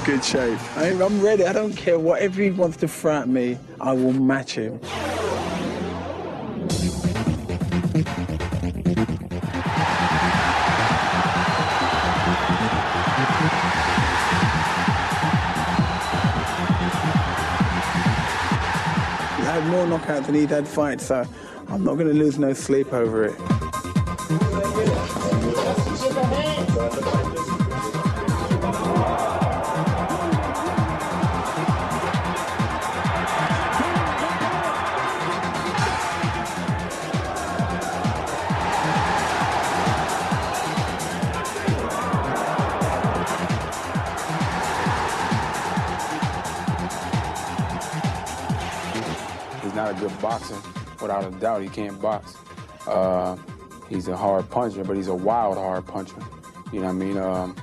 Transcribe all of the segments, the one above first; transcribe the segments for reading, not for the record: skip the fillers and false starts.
good shape. I'm ready. I don't care whatever he wants to throw at me. I will match him. I had more knockouts than he'd had fights, so I'm not going to lose no sleep over it. He's not a good boxer. Without a doubt, he can't box. He's a hard puncher, but he's a wild hard puncher. You know what I mean?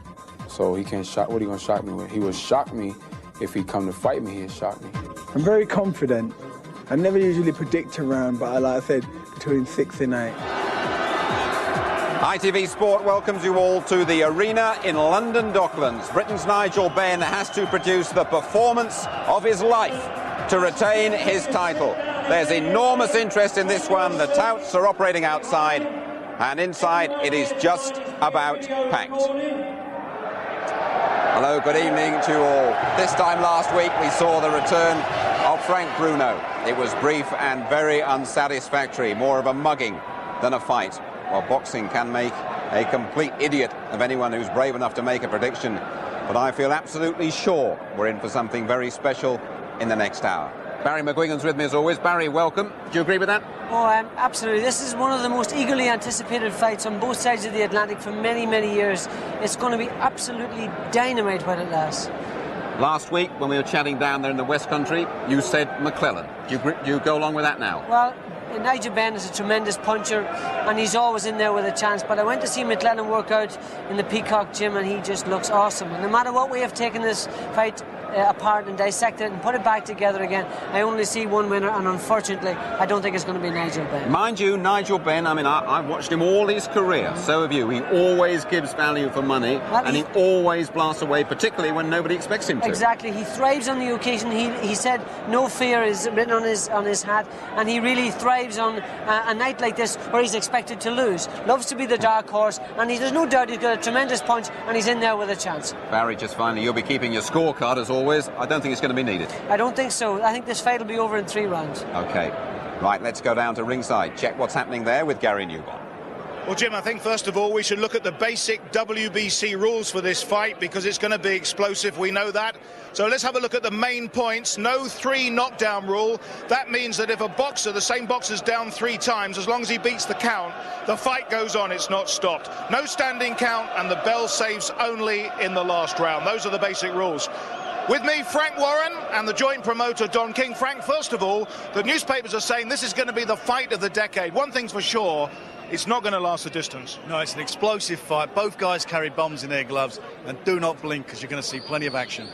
So he can't shock. What are you gonna shock me with? He would shock me if he come to fight me. He'd shock me. I'm very confident. I never usually predict a round, but like I said, between 6 and 8. ITV Sport welcomes you all to the arena in London Docklands. Britain's Nigel Benn has to produce the performance of his life to retain his title. There's enormous interest in this one. The touts are operating outside, and inside it is just about packed. Hello, good evening to all. This time last week we saw the return of Frank Bruno. It was brief and very unsatisfactory, more of a mugging than a fight. Well, boxing can make a complete idiot of anyone who's brave enough to make a prediction, but I feel absolutely sure we're in for something very special in the next hour. Barry McGuigan's with me as always. Barry, welcome. Do you agree with that? Oh, absolutely. This is one of the most eagerly anticipated fights on both sides of the Atlantic for many, many years. It's going to be absolutely dynamite when it lasts. Last week, when we were chatting down there in the West Country, you said McClellan. Do you go along with that now? Well, Nigel Benn is a tremendous puncher, and he's always in there with a chance. But I went to see McClellan work out in the Peacock gym, and he just looks awesome. And no matter what way of taking this fight apart and dissect it and put it back together again, I only see one winner, and unfortunately I don't think it's going to be Nigel Benn. Mind you, Nigel Benn, I mean, I've watched him all his career, so have you. He always gives value for money, and he always blasts away, particularly when nobody expects him to. Exactly, he thrives on the occasion. He said no fear is written on his hat, and he really thrives on a night like this where he's expected to lose. Loves to be the dark horse, and there's no doubt he's got a tremendous punch, and he's in there with a chance. Barry, just finally, you'll be keeping your scorecard as always. I don't think it's going to be needed. I don't think so. I think this fight will be over in 3 rounds. OK. Right, let's go down to ringside. Check what's happening there with Gary Newborn. Well, Jim, I think first of all we should look at the basic WBC rules for this fight because it's going to be explosive, we know that. So let's have a look at the main points. No 3 knockdown rule. That means that if a boxer, the same boxer's down 3 times, as long as he beats the count, the fight goes on, it's not stopped. No standing count, and the bell saves only in the last round. Those are the basic rules. With me, Frank Warren and the joint promoter, Don King. Frank, first of all, the newspapers are saying this is going to be the fight of the decade. One thing's for sure, it's not going to last the distance. No, it's an explosive fight. Both guys carry bombs in their gloves, and do not blink because you're going to see plenty of action.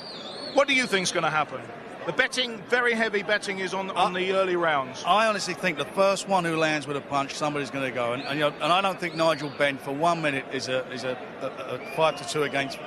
What do you think's going to happen? The betting, very heavy betting, is on the early rounds. I honestly think the first one who lands with a punch, somebody's going to go. And I don't think Nigel Benn for 1 minute is a 5-2 against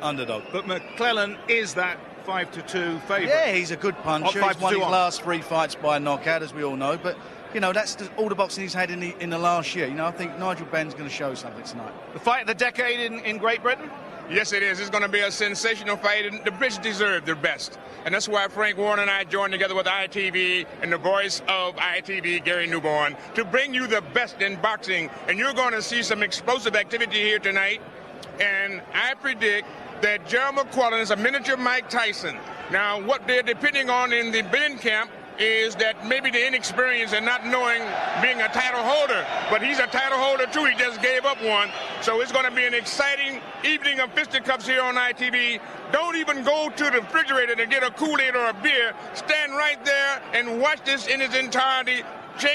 underdog. But McClellan is that 5-2 favourite. Yeah, he's a good puncher. He's won his last 3 fights by knockout, as we all know. But you know, that's all the boxing he's had in the last year. You know, I think Nigel Benn's going to show something tonight. The fight of the decade in Great Britain. Yes, it is. It's going to be a sensational fight, and the Brits deserve their best. And that's why Frank Warren and I joined together with ITV and the voice of ITV, Gary Newborn, to bring you the best in boxing. And you're going to see some explosive activity here tonight. And I predict that Gerald McClellan is a miniature Mike Tyson. Now, what they're depending on in the Benn camp is that maybe the inexperience and not knowing being a title holder, but he's a title holder too. He just gave up one. So it's going to be an exciting evening of fisticuffs here on ITV. Don't even go to the refrigerator to get a Kool-Aid or a beer. Stand right there and watch this in its entirety.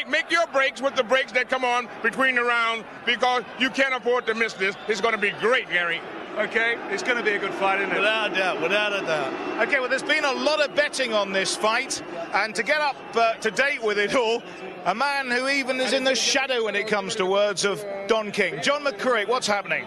Make your breaks with the breaks that come on between the rounds, because you can't afford to miss this. It's going to be great, Gary. Okay, it's going to be a good fight, isn't it? Without a doubt, without a doubt. Okay, well, there's been a lot of betting on this fight, and to get up to date with it all, a man who even is in the shadow when it comes to words of Don King. John McCurrick, what's happening?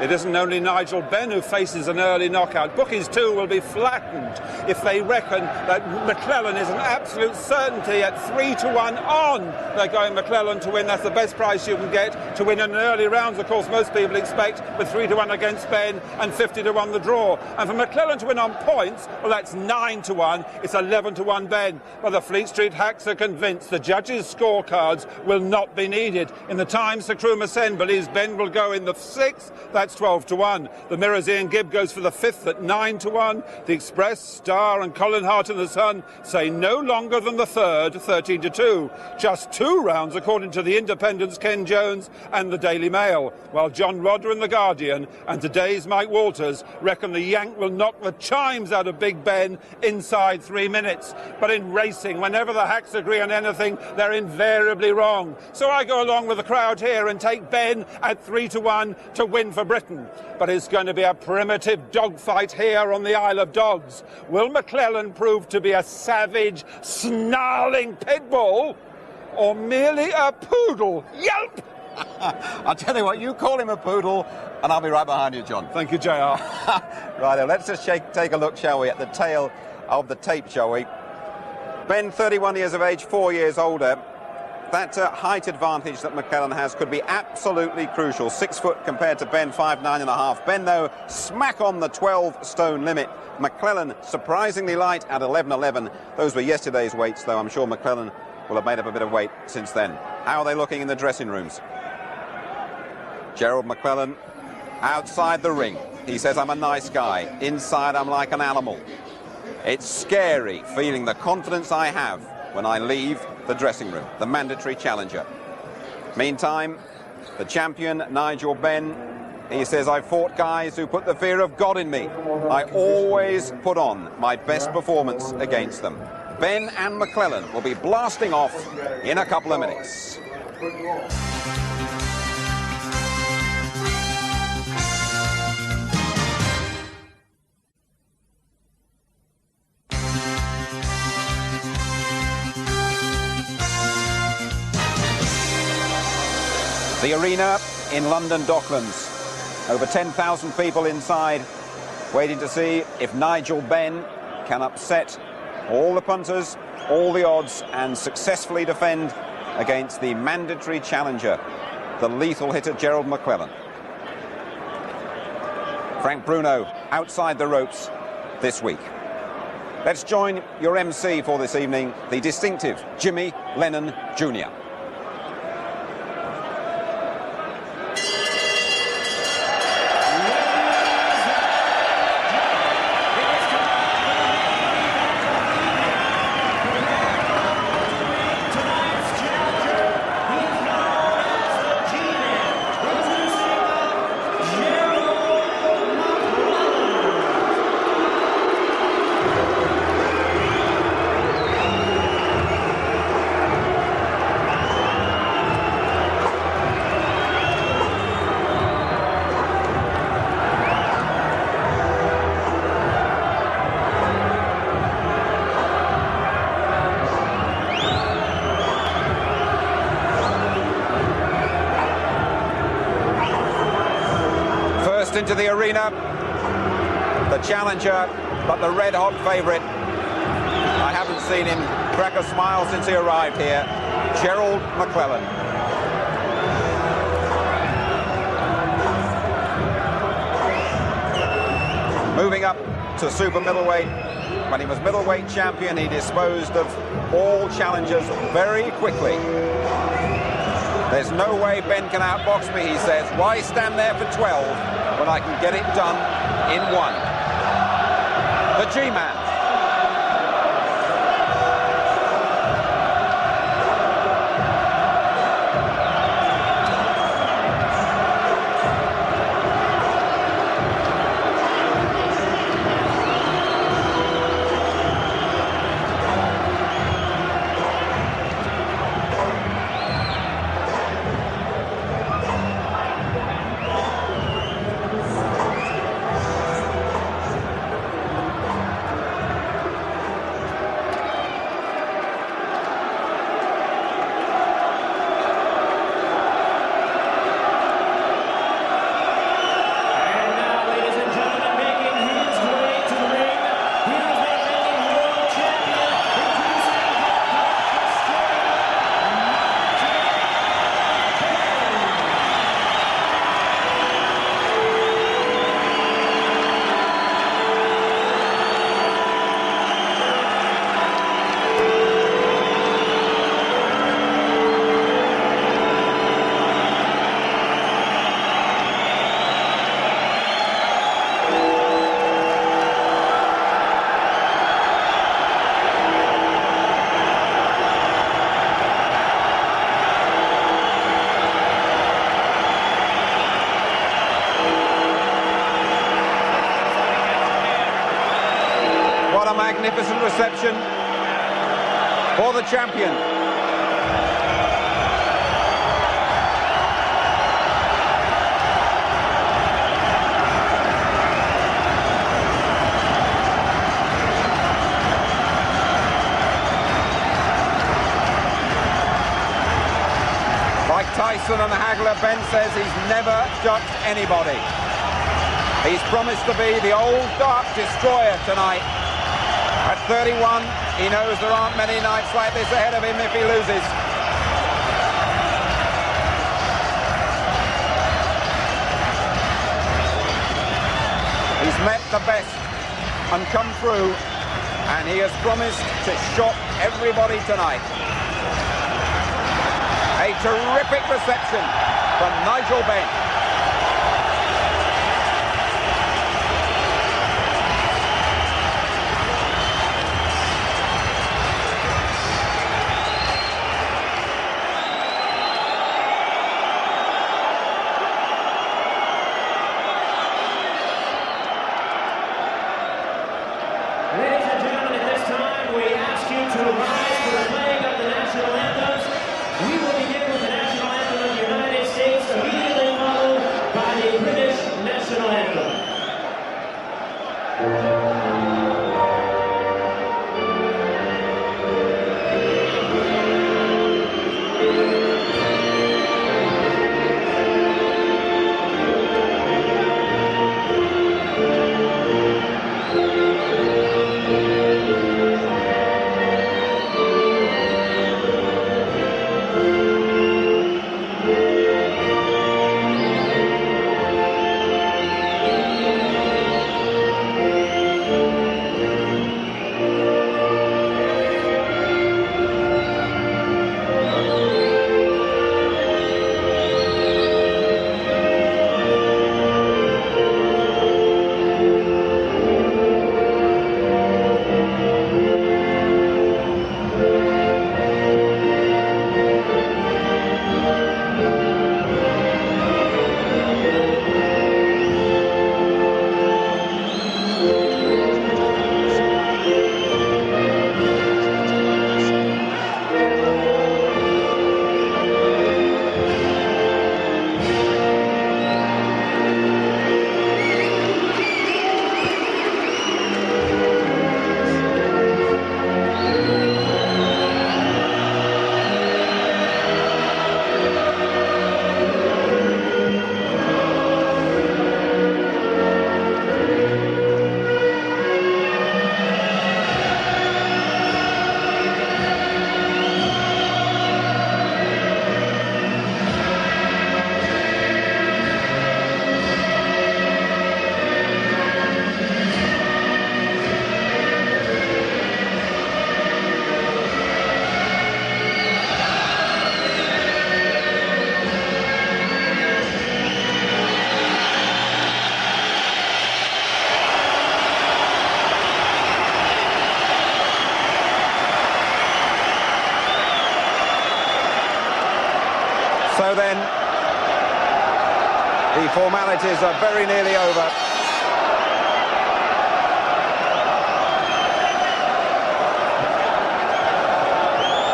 It isn't only Nigel Benn who faces an early knockout. Bookies too will be flattened if they reckon that McClellan is an absolute certainty at 3-1 on. They're going McClellan to win. That's the best price you can get to win in an early rounds. Of course, most people expect with 3-1 against Benn and 50-1 the draw. And for McClellan to win on points, well, that's 9-1. It's 11-1 Benn. But the Fleet Street hacks are convinced the judges' scorecards will not be needed. In the Times, Sir Kruma Sen believes Benn will go in the 6th. That's 12-1. The Mirror's Ian Gibb goes for the 5th at 9-1. The Express, Star and Colin Hart and the Sun say no longer than the 3rd, 13-2. Just 2 rounds according to the Independent's Ken Jones and the Daily Mail, while John Rodder and the Guardian and today's Mike Walters reckon the Yank will knock the chimes out of Big Ben inside 3 minutes. But in racing, whenever the hacks agree on anything, they're invariably wrong. So I go along with the crowd here and take Ben at 3-1 to win for Britain. But it's going to be a primitive dogfight here on the Isle of Dogs. Will McClellan prove to be a savage, snarling pit bull or merely a poodle? Yelp! I'll tell you what, you call him a poodle and I'll be right behind you, John. Thank you, JR. Right, then, let's just take a look, shall we, at the tail of the tape, shall we? Ben, 31 years of age, 4 years older. That height advantage that McClellan has could be absolutely crucial. 6 foot compared to Ben, 5'9.5". Ben, though, smack on the 12-stone limit. McClellan surprisingly light at 11.11. Those were yesterday's weights, though. I'm sure McClellan will have made up a bit of weight since then. How are they looking in the dressing rooms? Gerald McClellan outside the ring. He says, I'm a nice guy. Inside, I'm like an animal. It's scary feeling the confidence I have when I leave the dressing room, the mandatory challenger. Meantime, the champion, Nigel Benn, he says, I fought guys who put the fear of God in me. I always put on my best performance against them. Ben and McClellan will be blasting off in a couple of minutes. The arena in London Docklands. Over 10,000 people inside, waiting to see if Nigel Benn can upset all the punters, all the odds, and successfully defend against the mandatory challenger, the lethal hitter Gerald McClellan. Frank Bruno outside the ropes this week. Let's join your MC for this evening, the distinctive Jimmy Lennon Jr. Into the arena, the challenger, but the red-hot favourite. I haven't seen him crack a smile since he arrived here, Gerald McClellan. Moving up to super middleweight. When he was middleweight champion, he disposed of all challengers very quickly. There's no way Ben can outbox me, he says. Why stand there for 12 when I can get it done in 1? The G-Man. magnificent reception for the champion. Like Tyson and Hagler, Ben says he's never ducked anybody. He's promised to be the old dark destroyer tonight. At 31, he knows there aren't many nights like this ahead of him if he loses. He's met the best and come through, and he has promised to shock everybody tonight. A terrific reception from Nigel Benn. Ladies and gentlemen, at this time, we ask you to rise for the playing of the national anthems. We will begin with the national anthem of the United States, immediately followed by the British national anthem. So then, the formalities are very nearly over.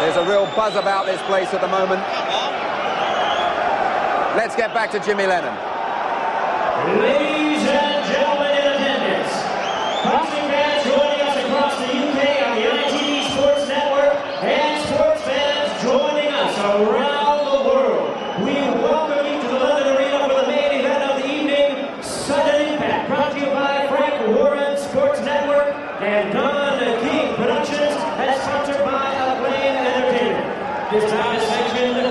There's a real buzz about this place at the moment. Let's get back to Jimmy Lennon. Ladies and gentlemen in attendance, boxing fans joining us across the UK on the ITV Sports Network and sports fans joining us around the world. We welcome you to the London Arena for the main event of the evening, Sudden Impact, brought to you by Frank Warren Sports Network and Don King Productions, as sponsored by Acclaim Entertainment. This time is sanctioned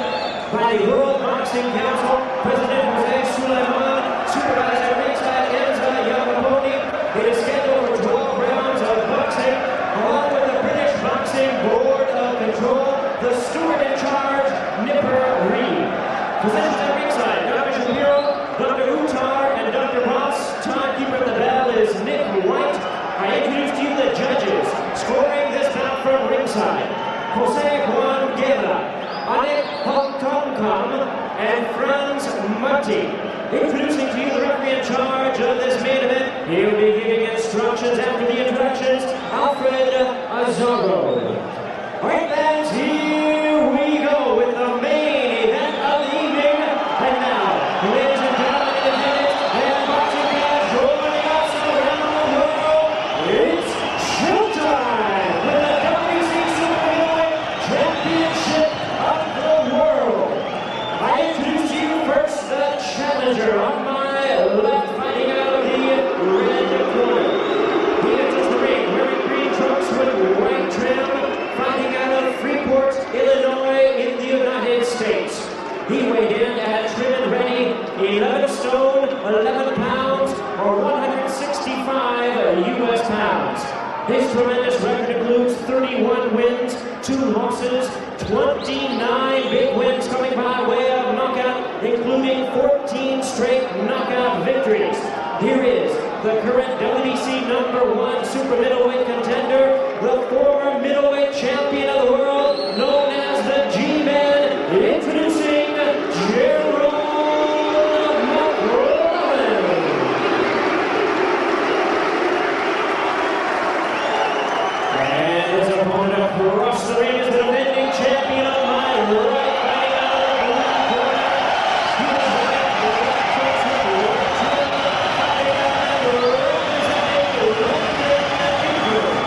by the World Boxing Council, President Jose Sulaiman, Supervisor ringside Enza Yamaponi. It is scheduled for 12 rounds of boxing, along with the British Boxing Board of Control, the steward in charge, Nipper Reed. Positions at ringside, Dr. Shapiro, Dr. Uttar, and Dr. Ross. Timekeeper at the bell is Nick White. I introduce to you the judges. Scoring this bout from ringside, Jose Juan Guerra. Anik Hongkongkam and Franz Marti. Introducing to you the referee in charge of this main event. He'll be giving instructions after the introductions, Alfred Azaro. All right, lads, here we go with the main event of the evening. And now, ladies and gentlemen, in attendance and boxing fans joining us around the world, it's showtime with the WBC Super Middleweight Championship of the World. I introduce to you first the challenger on my left, fighting out of the red corner. He enters the ring wearing green trunks with white trim, fighting out of Freeport, Illinois in the United States. He weighed in at trim and ready, 11 stone, 11 pounds, or 165 US pounds. His tremendous record includes 31 wins, 2 losses, 29 big wins coming by way of knockout, including 14 straight knockout victories. Here is the current WBC #1 super middleweight contender, the former middleweight champion of the world, known as the G-Man, introducing Gerald McClellan. And his opponent across the ring is the defending champion on my right, fighting out of the black corner. He was wearing black trunks with white trim, fighting out and representing London and England.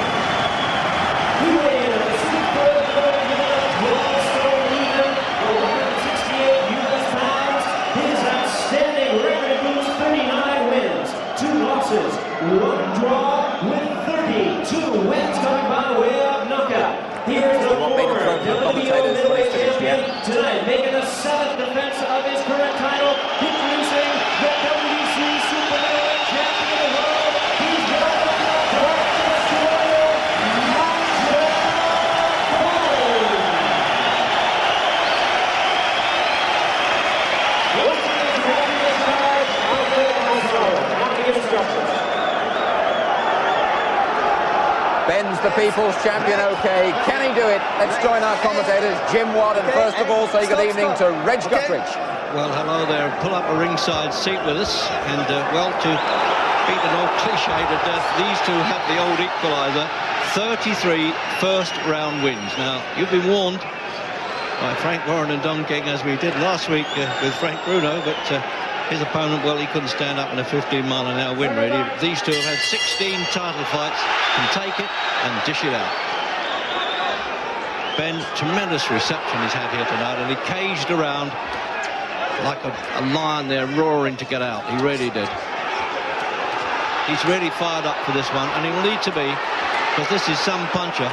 He weighed in at the super middleweight division, 12 stone even, 168 US pounds. His outstanding record includes 39 wins, 2 losses, 1 draw, with 32 wins coming by way of knockout. Here's the former WBO middleweight champion tonight, making the 7th defense of his current title, introducing the WBC Super Middleweight Champion of the world. He's Gerald McClellan Ben's the people's champion, okay. Can he do it? Let's join our commentators, Jim Watt, and first of all, say good evening to Reg Guthridge. Well, hello there. Pull up a ringside seat with us. And, well, to beat an old cliche to death, these two have the old equaliser. 33 first-round wins. Now, you've been warned by Frank Warren and Don King, as we did last week with Frank Bruno, but his opponent, well, he couldn't stand up in a 15-mile-an-hour wind, really. These two have had 16 title fights, can take it and dish it out. Ben, tremendous reception he's had here tonight, and he caged around like a lion there, roaring to get out. He really did. He's really fired up for this one, and he will need to be, because this is some puncher.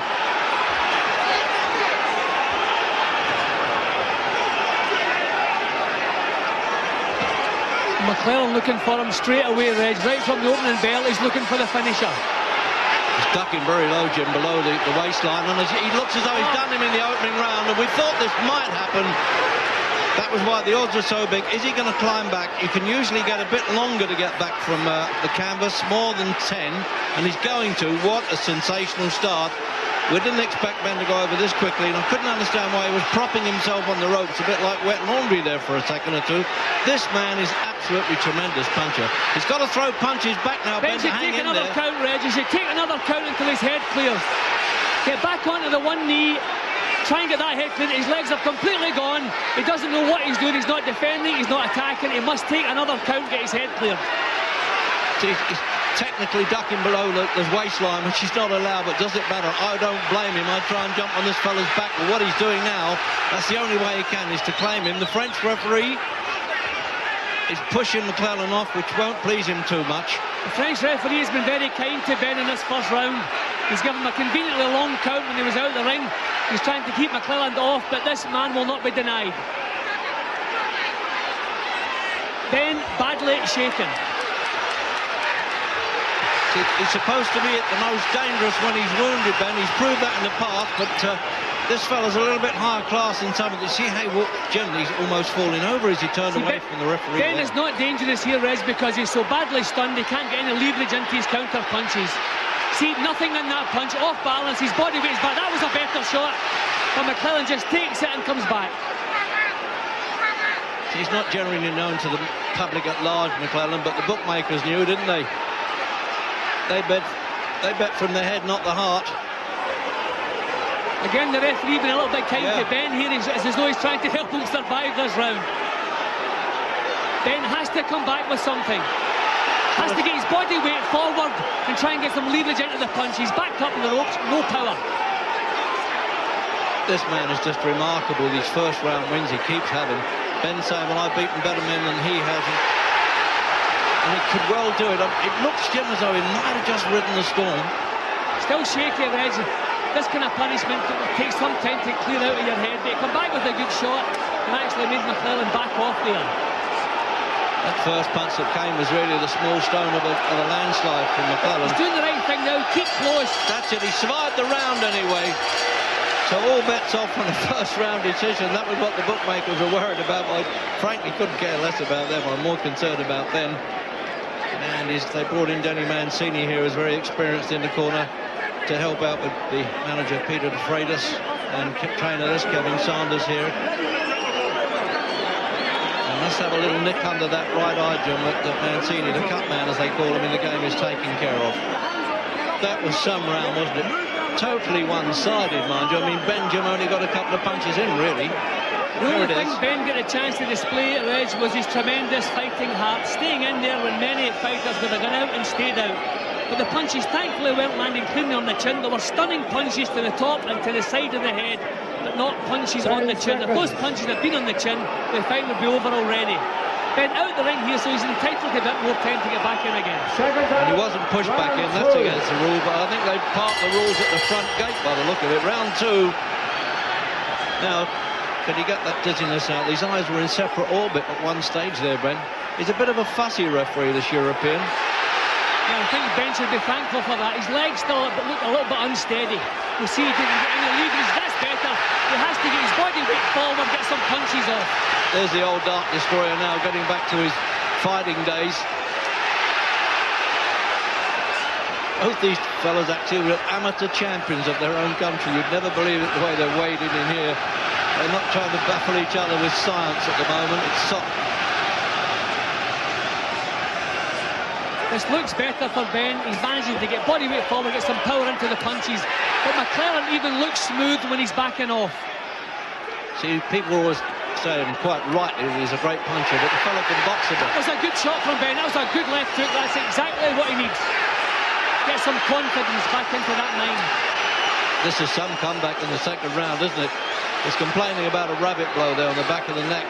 McClellan looking for him straight away, Reg. Right from the opening bell, he's looking for the finisher. He's ducking very low, Jim, below the waistline, and he looks as though he's done him in the opening round, and we thought this might happen. That was why the odds are so big. Is he going to climb back? You can usually get a bit longer to get back from the canvas, more than 10, and he's going to. What a sensational start. We didn't expect Ben to go over this quickly, and I couldn't understand why he was propping himself on the ropes, a bit like wet laundry there for a second or two. This man is absolutely tremendous puncher. He's got to throw punches back now, Ben, to hang in there. Take another count, Reg. He should take another count until his head clears. Get back onto the one knee, try and get that head clear. His legs are completely gone. He doesn't know what he's doing. He's not defending, he's not attacking. He must take another count, get his head cleared. He's technically ducking below the waistline, which he's not allowed, but does it matter? I don't blame him. I'd try and jump on this fella's back, but what he's doing now, that's the only way he can, is to claim him. The French referee is pushing McClellan off, which won't please him too much. The French referee has been very kind to Ben in this first round. He's given him a conveniently long count when he was out of the ring. He's trying to keep McClellan off, but this man will not be denied. Ben badly shaken. He's supposed to be at the most dangerous when he's wounded, Ben. He's proved that in the past, but this fella's a little bit higher class than some of the... See how Jim, he's almost falling over as he turned away from the referee. Ben is not dangerous here, Reg, because he's so badly stunned he can't get any leverage into his counter punches. See, nothing in that punch, off balance, his body weight is back. That was a better shot. But McClellan just takes it and comes back. He's not generally known to the public at large, McClellan, but the bookmakers knew, didn't they? They bet from the head, not the heart. Again, the referee being a little bit kind to Ben here. It's as though he's trying to help him survive this round. Ben has to come back with something. Has to get his body weight forward and try and get some leverage into the punch. He's backed up in the ropes, no power. This man is just remarkable. These first round wins he keeps having. Ben saying, well, I've beaten better men than he hasn't. And he could well do it. It looks, Jim, as though he might have just ridden the storm. Still shaky, Reg. This kind of punishment takes some time to clear out of your head. But he come back with a good shot and actually made McClellan back off there. That first punch that came was really the small stone of a landslide from McClellan. He's doing the right thing now. Keep close. That's it. He survived the round anyway. So all bets off on a first round decision. That was what the bookmakers were worried about. I frankly couldn't care less about them. I'm more concerned about them. And they brought in Danny Mancini here, who's very experienced in the corner, to help out with the manager Peter De Freitas and trainer this Kevin Sanders here. And let's have a little nick under that right eye, Jim, that Mancini, the cut man as they call him in the game, is taken care of. That was some round, wasn't it? Totally one-sided, mind you. I mean, Benjamin only got a couple of punches in, really. The only thing Ben got a chance to display at Reg was his tremendous fighting heart, staying in there when many fighters would have gone out and stayed out. But the punches thankfully weren't landing cleanly on the chin. There were stunning punches to the top and to the side of the head, but not punches on the chin. If those punches had been on the chin, the fight would be over already. Ben out the ring here, so he's entitled to a bit more time to get back in again. And he wasn't pushed back in, that's against the rule, but I think they parked the rules at the front gate by the look of it. Round two. Now, can he get that dizziness out? These eyes were in separate orbit at one stage there, Ben. He's a bit of a fussy referee, this European. Yeah, I think Ben should be thankful for that. His legs still look a little bit unsteady. We'll see if he can get any leverage. That's better. He has to get his body weight forward, get some punches off. There's the old Dark Destroyer now, getting back to his fighting days. Both these fellas actually were amateur champions of their own country. You'd never believe it the way they're wading in here. They're not trying to baffle each other with science at the moment. It's soft. This looks better for Ben. He's managing to get body weight forward, get some power into the punches. But McClellan even looks smooth when he's backing off. See, people always say, and quite rightly, that he's a great puncher, but the fellow can box a bit. That was a good shot from Ben. That was a good left hook. That's exactly what he needs. Get some confidence back into that nine. This is some comeback in the second round, isn't it? He's complaining about a rabbit blow there on the back of the neck,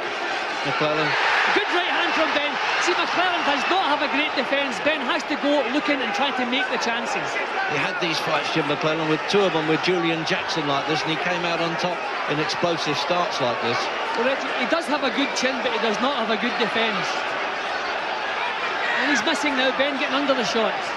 McClellan. Good right hand from Ben. See, McClellan does not have a great defence. Ben has to go looking and trying to make the chances. He had these fights, Jim McClellan, with two of them with Julian Jackson like this, and he came out on top in explosive starts like this. Well, he does have a good chin, but he does not have a good defence. And he's missing now, Ben getting under the shots.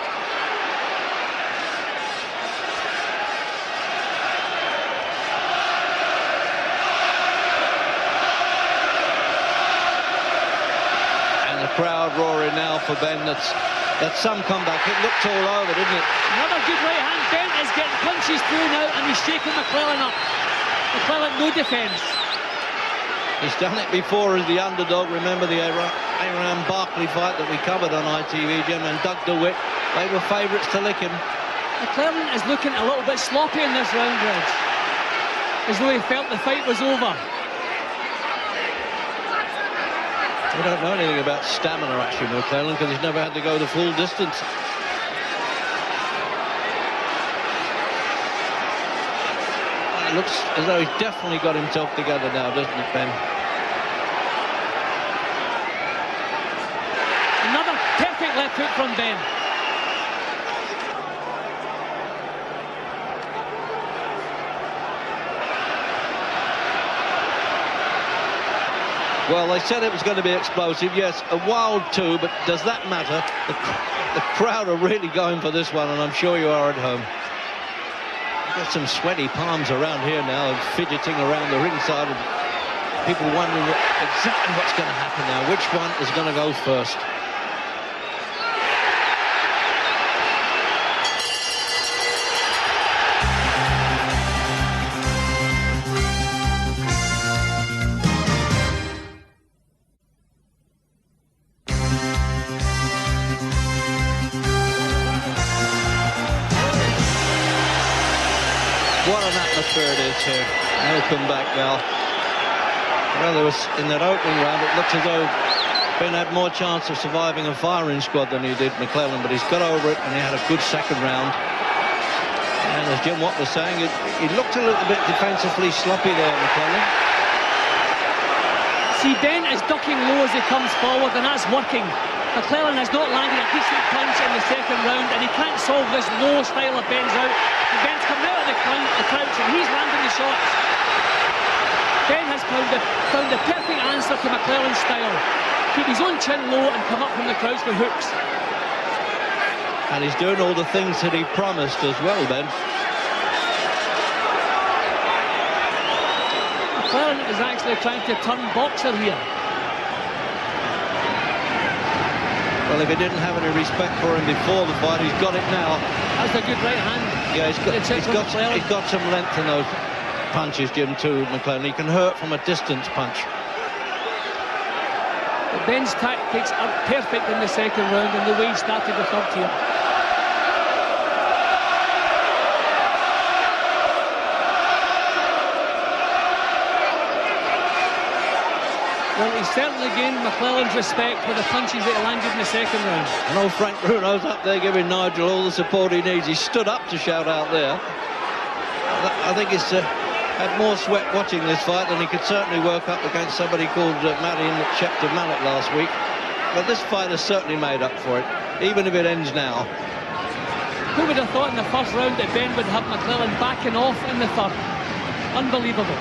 Crowd roaring now for Ben. That's some comeback. It looked all over, didn't it? Another good right hand. Ben is getting punches through now, and he's shaking McClellan up. McClellan, no defence. He's done it before as the underdog. Remember the Aaron Barkley fight that we covered on ITV, Jim, and Doug DeWitt. They were favourites to lick him. McClellan is looking a little bit sloppy in this round, Reg. As though he felt the fight was over. We don't know anything about stamina, actually, McClellan, because he's never had to go the full distance. It looks as though he's definitely got himself together now, doesn't it, Ben? Another perfect left hook from Ben. Well, they said it was going to be explosive. Yes, a wild two, but does that matter? The crowd are really going for this one, and I'm sure you are at home. Got some sweaty palms around here now, and fidgeting around the ringside, and people wondering exactly what's going to happen now. Which one is going to go first? his head. No comeback now. Well, there was, in that opening round, it looks as though Ben had more chance of surviving a firing squad than he did McClellan, but he's got over it and he had a good second round. And as Jim Watt was saying, he looked a little bit defensively sloppy there, McClellan. See, Ben is ducking low as he comes forward, and that's working. McClellan has not landed a decent punch in the second round, and he can't solve this low style of Ben's out. And Ben's coming out of the crouch, and he's landing the shots. Ben has found the perfect answer to McClellan's style. Keep his own chin low and come up from the crouch with hooks. And he's doing all the things that he promised as well, Ben. McClellan is actually trying to turn boxer here. Well, if he didn't have any respect for him before the fight, he's got it now. That's a good right hand. Yeah, he's got some length in those punches, Jim, too, McClellan. He can hurt from a distance punch. But Ben's tactics are perfect in the second round, and the way he started the third here. Well, he's certainly gained McClellan's respect for the punches that he landed in the second round. I know Frank Bruno's up there giving Nigel all the support he needs. He stood up to shout out there. I think he's had more sweat watching this fight than he could certainly work up against somebody called Marion Schechter Mallet last week. But this fight has certainly made up for it, even if it ends now. Who would have thought in the first round that Ben would have McClellan backing off in the third? Unbelievable.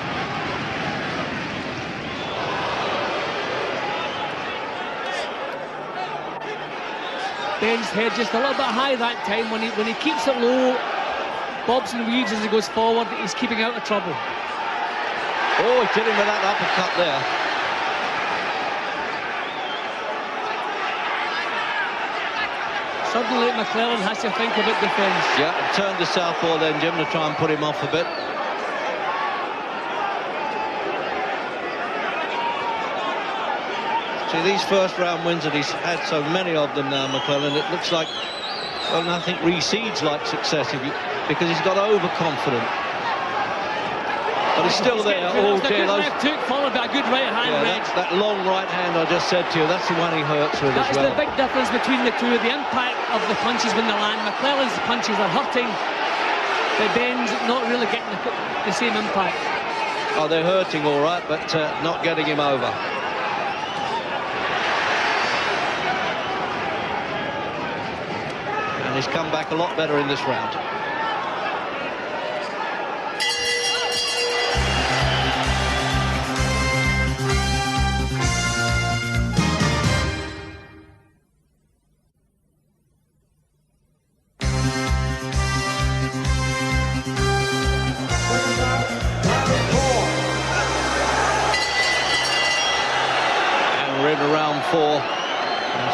Ben's head just a little bit high that time. When he keeps it low, bobs and weaves as he goes forward, he's keeping out of trouble. Oh, he's hitting with that uppercut there. Suddenly McClellan has to think about defence. Yeah, turn to southpaw then, Jim, to try and put him off a bit. See, these first round wins that he's had so many of them now, McClellan, it looks like, well, nothing recedes like success because he's got overconfident. But he's still there. Oh, dear, those took followed by a good right hand. Yeah, that long right hand I just said to you, that's the one he hurts with as well. That is the big difference between the two, the impact of the punches when they land. McClellan's punches are hurting, but Ben's not really getting the same impact. Oh, they're hurting all right, but not getting him over. And he's come back a lot better in this round.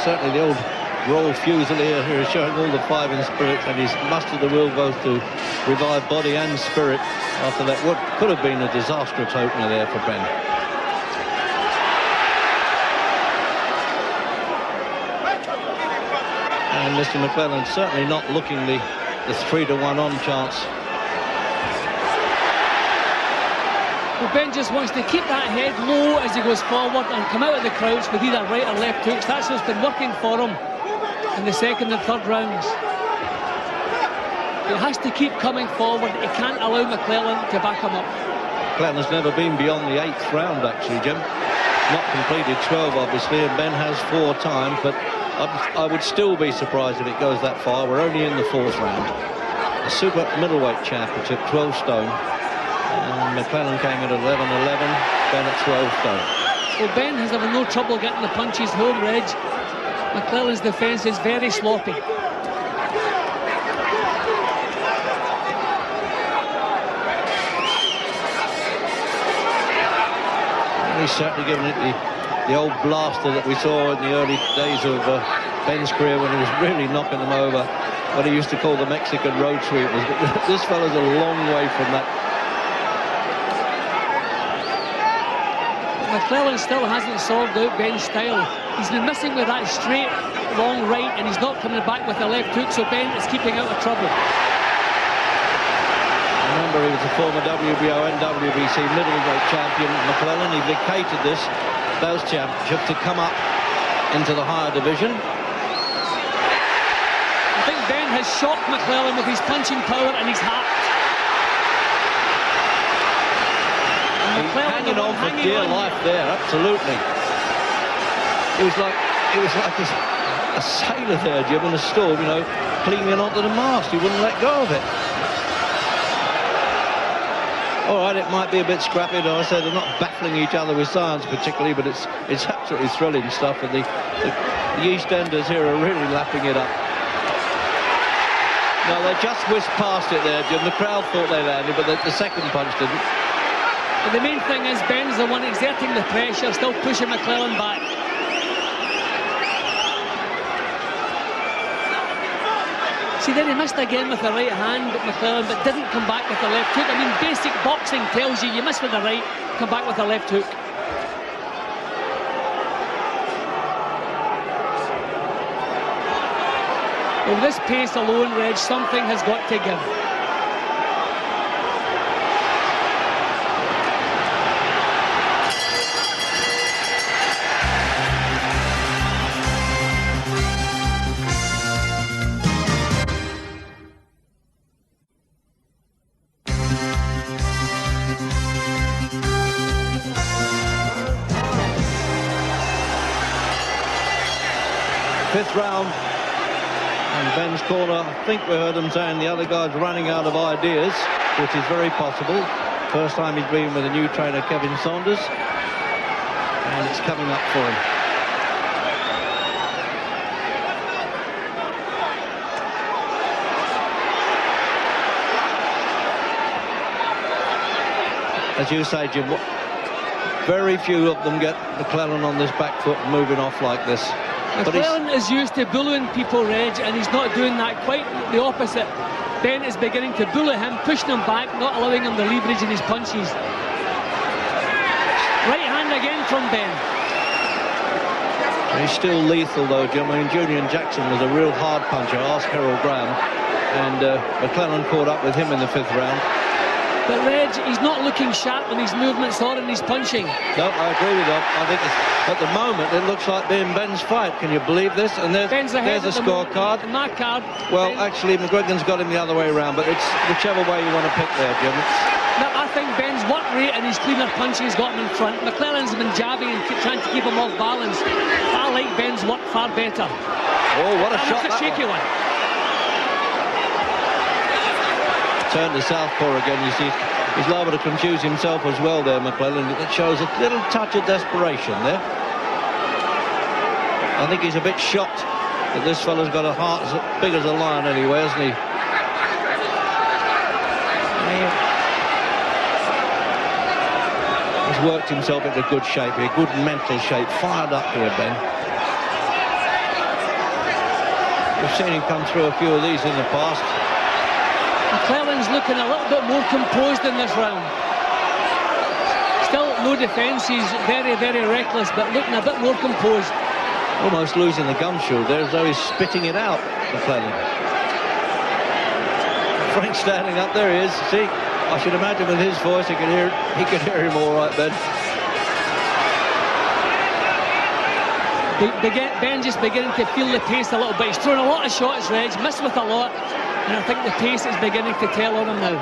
Certainly the old Royal Fusilier here is showing all the five in spirit, and he's mustered the will both to revive body and spirit after that what could have been a disastrous opener there for Ben. And Mr. McClellan certainly not looking the 3-to-1 on chance. Well, Ben just wants to keep that head low as he goes forward and come out of the crouch with either right or left hooks. That's what's been working for him in the second and third rounds. He has to keep coming forward. He can't allow McClellan to back him up. McClellan's never been beyond the 8th round, actually, Jim. Not completed 12, obviously, and Ben has 4 times, but I would still be surprised if it goes that far. We're only in the 4th round. The Super Middleweight Championship, 12 stone. And McClellan came in at 11-11, Ben at 12 stone. Well, Ben has having no trouble getting the punches home, Reg. McClellan's defence is very sloppy. He's certainly given it the old blaster that we saw in the early days of Ben's career when he was really knocking them over, what he used to call the Mexican road sweepers. This fellow's a long way from that. McClellan still hasn't solved out Ben's style. He's been missing with that straight, long right, and he's not coming back with a left hook, so Ben is keeping out of trouble. And remember, he was a former WBO and WBC middleweight champion, McClellan. He vacated those championships to come up into the higher division. I think Ben has shocked McClellan with his punching power and his heart. And He's hanging on for dear life there, absolutely. It was like a sailor there, Jim, in a storm, you know, clinging onto the mast. He wouldn't let go of it. All right, it might be a bit scrappy, as I said, they're not battling each other with science particularly, but it's absolutely thrilling stuff, and the East Enders here are really lapping it up. No, they just whisked past it there, Jim. The crowd thought they landed, but the second punch didn't. But the main thing is Ben's the one exerting the pressure, still pushing McClellan back. See, then he missed again with the right hand, McClellan, but didn't come back with the left hook. I mean, basic boxing tells you miss with the right, come back with the left hook. With this pace alone, Reg, something has got to give. Fifth round, and Ben's corner, I think we heard him saying the other guy's running out of ideas, which is very possible. First time he's been with a new trainer, Kevin Saunders, and it's coming up for him. As you say, Jim, very few of them get McClellan on this back foot and moving off like this. McClellan is used to bullying people, Reg, and he's not doing that. Quite the opposite. Ben is beginning to bully him, pushing him back, not allowing him the leverage in his punches. Right hand again from Ben. He's still lethal, though, Jim. I mean, Julian Jackson was a real hard puncher. Ask Harold Graham. And McClellan caught up with him in the fifth round. But Reg, he's not looking sharp in his movements or in his punching. No, I agree with that. I think at the moment it looks like being Ben's fight. Can you believe this? And there's a scorecard. My card. Well, actually, McGregor's got him the other way around, but it's whichever way you want to pick there, Jim. No, I think Ben's work rate and his cleaner punching has got him in front. McClellan's been jabbing and trying to keep him off balance. I like Ben's work far better. Oh, what a shot! That's a shaky one. Turn to southpaw again, you see. He's liable to confuse himself as well there, McClellan. It shows a little touch of desperation there. I think he's a bit shocked that this fella's got a heart as big as a lion anyway, hasn't he? He's worked himself into good shape here, good mental shape, fired up here, Ben. We've seen him come through a few of these in the past. McClellan's looking a little bit more composed in this round. Still no defence, he's very, very reckless, but looking a bit more composed. Almost losing the gum shield there, as though he's spitting it out, McClellan. Frank standing up, there he is. See, I should imagine with his voice he could hear him all right, Ben. Ben just beginning to feel the pace a little bit. He's thrown a lot of shots, Reg, missed with a lot. And I think the pace is beginning to tell on him now.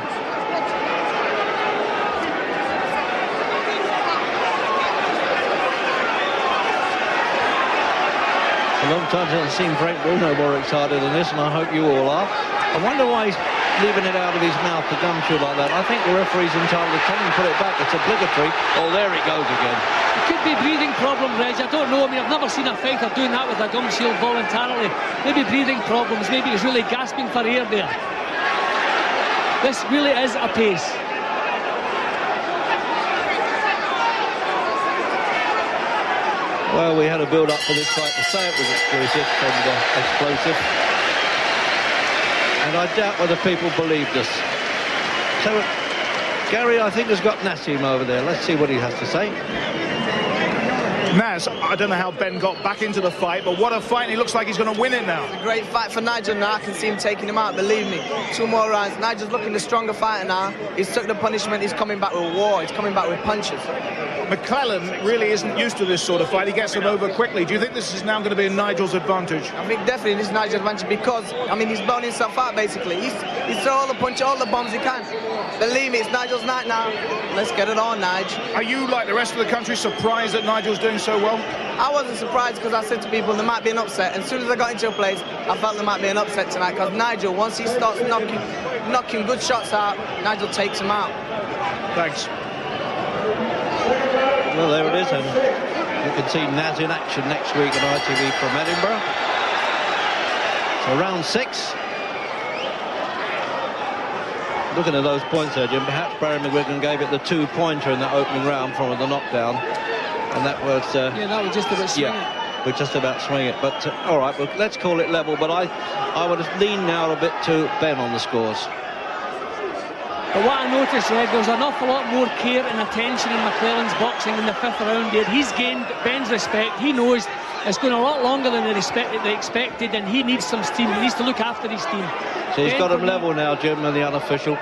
A long time since I've seen Frank Bruno more excited than this, and I hope you all are. I wonder why he's leaving it out of his mouth, the gum shield like that. I think the referee's entitled to tell him put it back. It's obligatory. Oh, there he goes again. It could be breathing problem, Reg. I don't know. I mean, I've never seen a fighter doing that with a gum shield voluntarily. Maybe breathing problems. Maybe he's really gasping for air there. This really is a pace. Well, we had a build-up for this fight to say it was exclusive and explosive. And I doubt whether people believed us. So, Gary, I think, has got Nassim over there. Let's see what he has to say. Naz, I don't know how Ben got back into the fight, but what a fight, and he looks like he's going to win it now. It's a great fight for Nigel now. I can see him taking him out, believe me. 2 more rounds. Nigel's looking the stronger fighter now. He's took the punishment. He's coming back with war. He's coming back with punches. McClellan really isn't used to this sort of fight. He gets him over quickly. Do you think this is now going to be in Nigel's advantage? I think definitely this is Nigel's advantage because, I mean, he's blown himself out, basically. He's thrown all the punches, all the bombs he can. Believe me, it's Nigel's night now. Let's get it on, Nigel. Are you, like the rest of the country, surprised that Nigel's doing so well? I wasn't surprised because I said to people there might be an upset. And as soon as I got into a place, I felt there might be an upset tonight because Nigel, once he starts knocking good shots out, Nigel takes him out. Thanks. Well, there it is, and you can see Naz in action next week on ITV from Edinburgh. So round 6. Looking at those points there, Jim, perhaps Barry McGuigan gave it the 2-pointer in that opening round from the knockdown. And that was... yeah, that was just about swinging. Yeah, we're just about swing it. But, all right, well, let's call it level. But I would have leaned now a bit to Ben on the scores. But what I noticed, Red, there was an awful lot more care and attention in McClellan's boxing in the 5th round there. He's gained Ben's respect. He knows it's going a lot longer than they expected, and he needs some steam. He needs to look after his team. So he's got him level now, Jim, and the unofficial.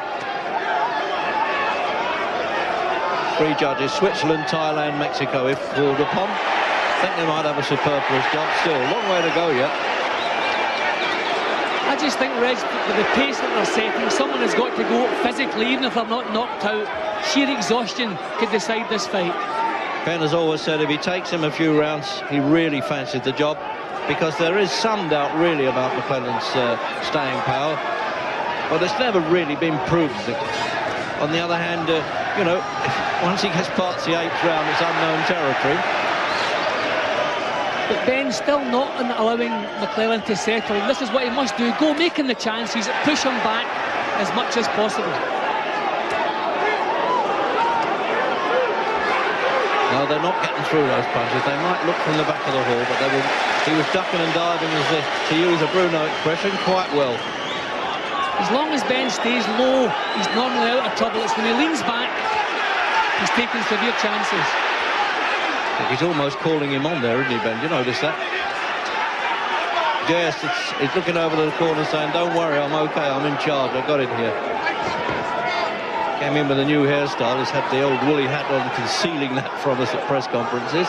3 judges, Switzerland, Thailand, Mexico, if called upon. I think they might have a superfluous job still. Long way to go yet. I just think, Reg, with the pace that they're setting, someone has got to go physically, even if they're not knocked out. Sheer exhaustion could decide this fight. Ben has always said if he takes him a few rounds, he really fancies the job, because there is some doubt really about McClellan's staying power, but it's never really been proven. On the other hand, you know, once he gets past the 8th round, it's unknown territory. But Ben's still not allowing McClellan to settle. This is what he must do. Go making the chances, push him back as much as possible. No, they're not getting through those punches. They might look from the back of the hall, but they will, he was ducking and diving, to use a Bruno expression, quite well. As long as Ben stays low, he's normally out of trouble. It's when he leans back, he's taking severe chances. He's almost calling him on there, isn't he, Ben? Do you notice that? Yes, he's looking over the corner saying, don't worry, I'm okay, I'm in charge, I got it here. Came in with a new hairstyle, he's had the old woolly hat on, concealing that from us at press conferences.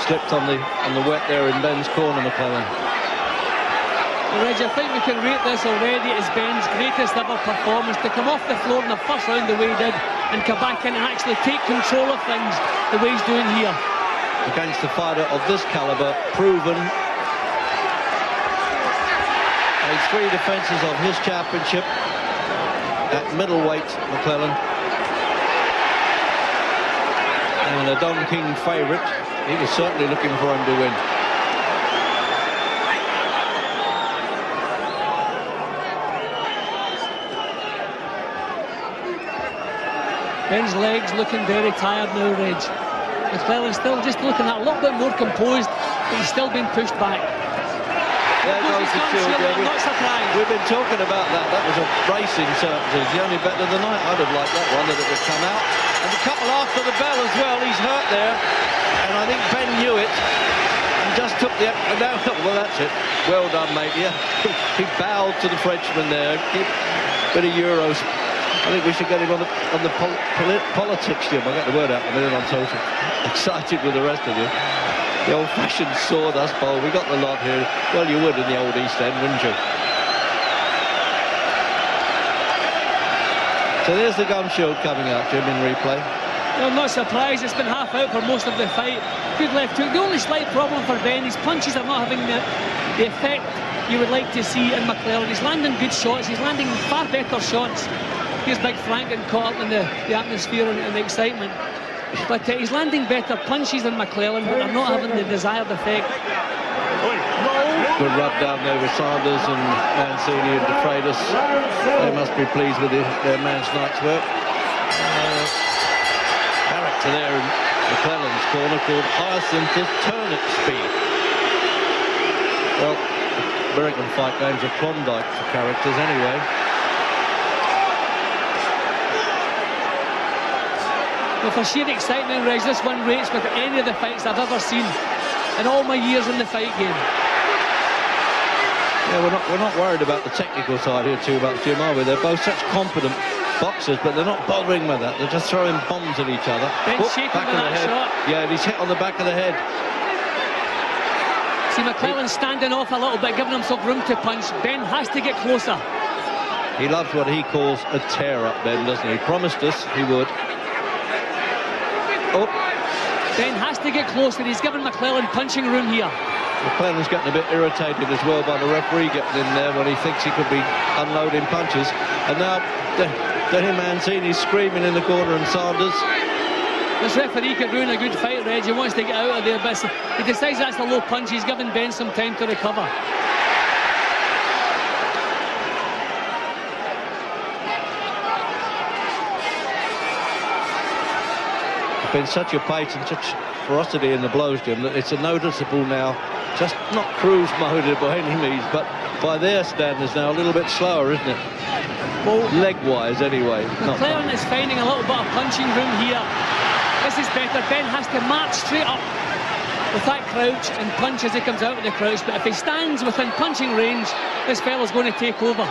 Slipped on the wet there in Ben's corner, McClellan. Reg, I think we can rate this already as Ben's greatest ever performance. To come off the floor in the 1st round the way he did and come back in and actually take control of things the way he's doing here. Against a fighter of this caliber, proven. Made 3 defences of his championship at middleweight, McClellan. And a Don King favourite. He was certainly looking for him to win. Ben's legs looking very tired now, Reg. McClellan's still just looking a little bit more composed, but he's still being pushed back. There goes the shield. I'm not surprised. We've been talking about that. That was a racing certainty. The only bet of the night. I'd have liked that one, that it would come out. And a couple after the bell as well. He's hurt there. And I think Ben knew it. And just took the... Well, that's it. Well done, mate. Yeah. He bowed to the Frenchman there. Bit of Euros. I think we should get him on the politics, Jim. I'll get the word out in a minute. I'm so excited with the rest of you. The old-fashioned sawdust bowl. We got the lot here. Well, you would in the old East End, wouldn't you? So there's the gum shield coming out, Jim, in replay. Well, I'm not surprised. It's been half out for most of the fight. Good left hook. The only slight problem for Ben, his punches are not having the effect you would like to see in McClellan. He's landing good shots. He's landing far better shots. Here's Big Frank getting caught up in the atmosphere and the excitement. But he's landing better punches than McClellan, but they're not having the desired effect. Good rub down there with Sanders and Mancini and DeFreitas. They must be pleased with their man's night's work. Character there in McClellan's corner called Hyacinthus Turnip Speed. Well, American fight games are Klondike for characters anyway. Well, for sheer excitement, Reg, this one rates with any of the fights I've ever seen in all my years in the fight game. Yeah, we're not worried about the technical side here too much, Jim, are we? They're both such competent boxers, but they're not bothering with that. They're just throwing bombs at each other. Ben's shaking with that shot. Yeah, and he's hit on the back of the head. See, McClellan standing off a little bit, giving himself room to punch. Ben has to get closer. He loves what he calls a tear-up, Ben, doesn't he? He promised us he would. Oh. Ben has to get closer. He's given McClellan punching room here. McClellan's getting a bit irritated as well by the referee getting in there when he thinks he could be unloading punches. And now Denny Mancini's screaming in the corner, and Sanders. This referee could ruin a good fight, Reg. He wants to get out of there, but he decides that's a low punch. He's given Ben some time to recover. Been such a pace and such ferocity in the blows, Jim, that it's a noticeable now, just not cruise moded by any means, but by their standards now a little bit slower, isn't it? Well, leg-wise anyway. McClellan is finding a little bit of punching room here. This is better. Ben has to march straight up with that crouch and punch as he comes out of the crouch, but if he stands within punching range, this fella's going to take over.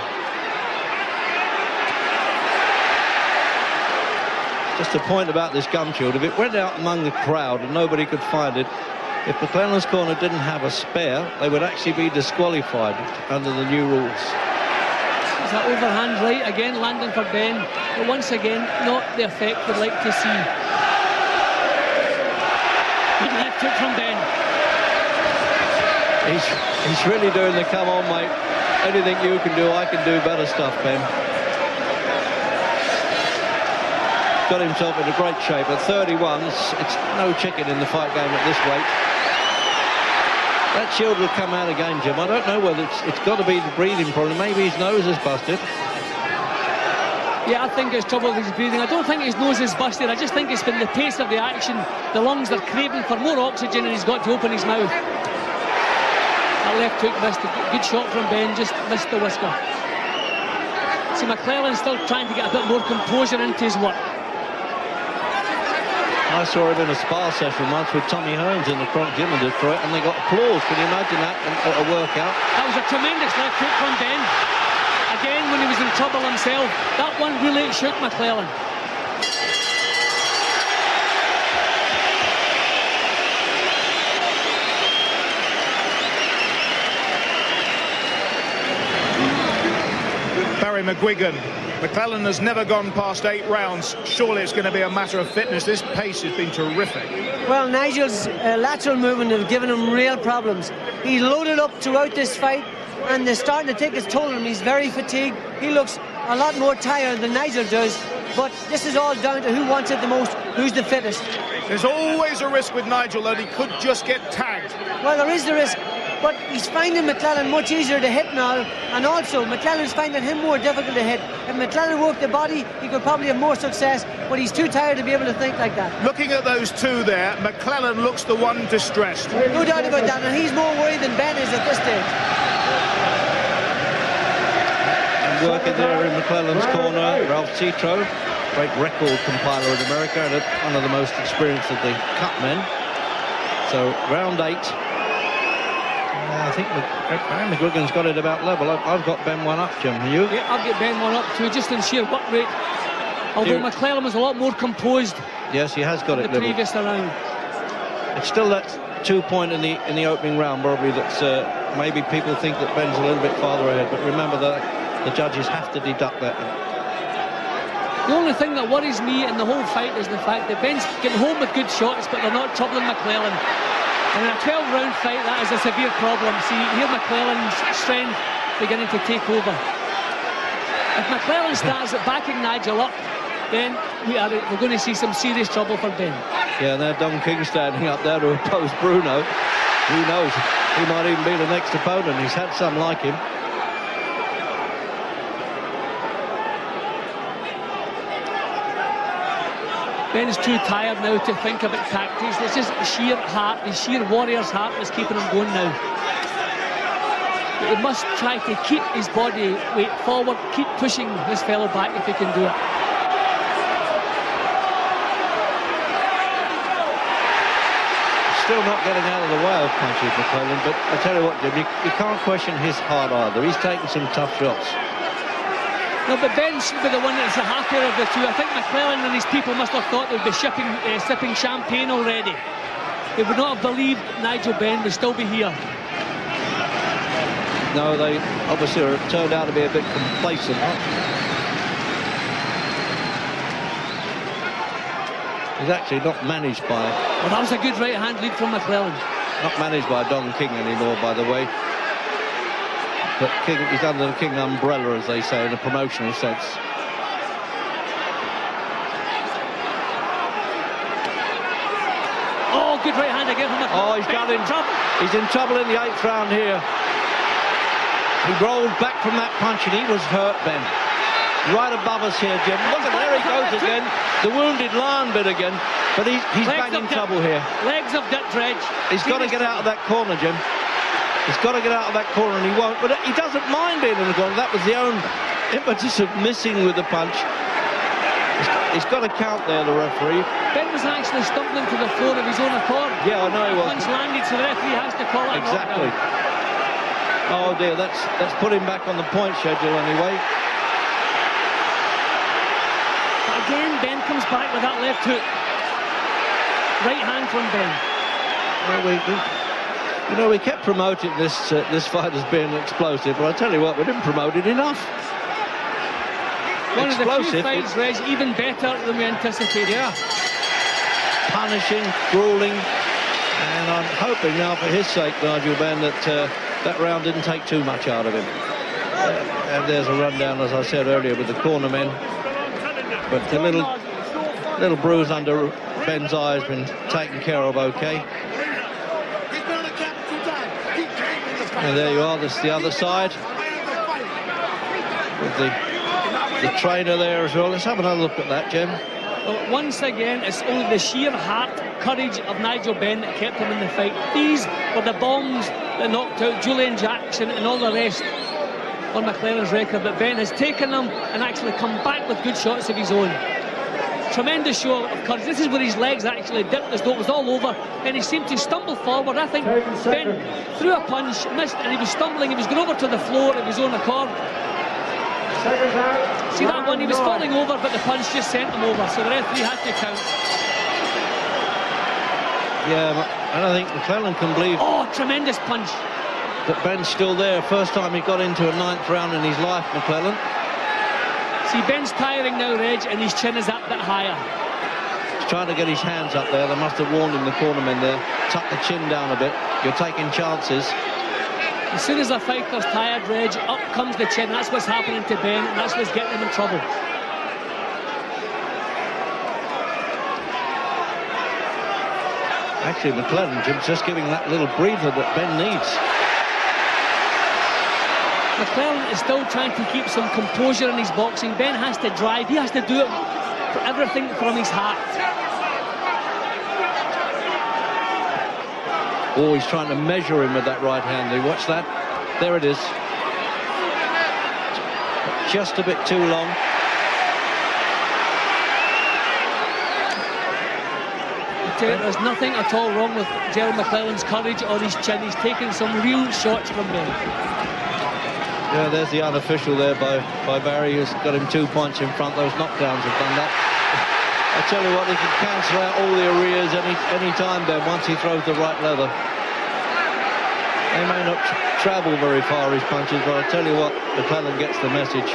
Just a point about this gum shield, if it went out among the crowd and nobody could find it, if McClellan's corner didn't have a spare, they would actually be disqualified under the new rules. Is that overhand right again, landing for Ben, but once again, not the effect we'd like to see. Good left hook from Ben. He's really doing the come on, mate. Anything you can do, I can do better stuff, Ben. Got himself in a great shape at 31. It's no chicken in the fight game at this weight. That shield will come out again, Jim. I don't know whether it's got to be the breathing problem. Maybe his nose is busted. Yeah, I think it's trouble with his breathing. I don't think his nose is busted. I just think it's been the pace of the action. The lungs are craving for more oxygen and he's got to open his mouth. That left hook missed. A good shot from Ben, just missed the whisker. See, McClellan's still trying to get a bit more composure into his work. I saw him in a spar session once with Tommy Hearns in the Cronk Gym in Detroit, and they got applause. Can you imagine that at a workout? That was a tremendous left hook from Ben. Again, when he was in trouble himself, that one really shook McClellan. Barry McGuigan. McClellan has never gone past 8 rounds. Surely it's going to be a matter of fitness. This pace has been terrific. Well, Nigel's lateral movement has given him real problems. He loaded up throughout this fight, and they're starting to take his toll on him. He's very fatigued. He looks a lot more tired than Nigel does. But this is all down to who wants it the most, who's the fittest. There's always a risk with Nigel that he could just get tagged. Well, there is the risk. But he's finding McClellan much easier to hit now, and also McClellan's finding him more difficult to hit. If McClellan worked the body, he could probably have more success, but he's too tired to be able to think like that. Looking at those two there, McClellan looks the one distressed. No doubt about that, and he's more worried than Ben is at this stage. And working there in McClellan's corner, Ralph Citro, great record compiler in America, and one of the most experienced of the cut men. So round 8. I think McGuigan's got it about level. I've got Ben 1 up, Jim. You? Yeah, I've got Ben 1 up too, just in sheer work rate. Although McClellan was a lot more composed. Yes, he has got it the level. Previous round. It's still that 2 point in the opening round, probably. That's maybe people think that Ben's a little bit farther ahead, but remember that the judges have to deduct that. The only thing that worries me in the whole fight is the fact that Ben's getting home with good shots, but they're not troubling McClellan. And in a 12-round fight, that is a severe problem. See, here McClellan's strength beginning to take over. If McClellan starts backing Nigel up, then we're going to see some serious trouble for Ben. Yeah, and now Don King standing up there to oppose Bruno. Who knows? He might even be the next opponent. He's had some like him. Ben is too tired now to think about tactics. It's just sheer heart, the sheer warrior's heart that's keeping him going now. But he must try to keep his body weight forward, keep pushing this fellow back if he can do it. still not getting out of the way of punches, McClellan, but I tell you what, Jim, you can't question his heart either. He's taking some tough shots. No, but Ben should be the one that's the happier of the two. I think McClellan and his people must have thought they'd be sipping champagne already. They would not have believed Nigel Benn would still be here. No, they obviously turned out to be a bit complacent. He's actually not managed by... Well, that was a good right-hand lead from McClellan. Not managed by Don King anymore, by the way. But King, he's under the King umbrella, as they say, in a promotional sense. Oh, good right hand again from McClellan. Oh, he's got him. He's in trouble in the 8th round here. He rolled back from that punch and he was hurt, Ben. Right above us here, Jim. Look at there he goes again. The wounded lion bit again. But he's bang in trouble here. Legs of Dutch Reg. He's got to get out of that corner, Jim. He's got to get out of that corner, and he won't. But he doesn't mind being in the corner. That was the own impetus of missing with the punch. He's got to count there, the referee. Ben was actually stumbling to the floor of his own accord. Yeah, I know he was. Punch landed, so the referee has to call it. Exactly. Oh dear, that's put him back on the point schedule anyway. But again, Ben comes back with that left hook. Right hand from Ben. Well, we kept promoting this fight as being explosive, but I tell you what, we didn't promote it enough. One explosive. Of the few fights, Reg, even better than we anticipated. Yeah. Punishing, grueling, and I'm hoping now for his sake, Nigel Benn, that round didn't take too much out of him. And there's a rundown, as I said earlier, with the corner men. But the little bruise under Ben's eye has been taken care of okay. And there you are, that's the other side. With the trainer there as well. Let's have another look at that, Jim. Well, once again, it's only the sheer heart, courage of Nigel Benn that kept him in the fight. These were the bombs that knocked out Julian Jackson and all the rest on McClellan's record, but Ben has taken them and actually come back with good shots of his own. Tremendous show of courage. This is where his legs actually dipped as though it was all over, and he seemed to stumble forward. I think Ben threw a punch, missed, and he was stumbling. He was going over to the floor of his own accord. See that one? He was falling over, but the punch just sent him over, so the referee had to count. Yeah, I don't think McClellan can believe... Oh, tremendous punch. That Ben's still there. First time he got into a 9th round in his life, McClellan. See, Ben's tiring now, Reg, and his chin is up a bit higher. He's trying to get his hands up there. They must have warned him, the cornermen there. Tuck the chin down a bit. You're taking chances. As soon as a fighter's tired, Reg, up comes the chin. That's what's happening to Ben, and that's what's getting him in trouble. Actually, McClellan, Jim's just giving that little breather that Ben needs. McClellan is still trying to keep some composure in his boxing. Ben has to drive. He has to do it for everything from his heart. Oh, he's trying to measure him with that right hand. You watch that? There it is. Just a bit too long. There's nothing at all wrong with Gerald McClellan's courage or his chin. He's taking some real shots from Ben. Yeah, there's the unofficial there by Barry, who's got him 2 points in front. Those knockdowns have done that. I tell you what, he can cancel out all the arrears any time, Ben, once he throws the right leather. They may not travel very far, his punches, but I tell you what, McClellan gets the message.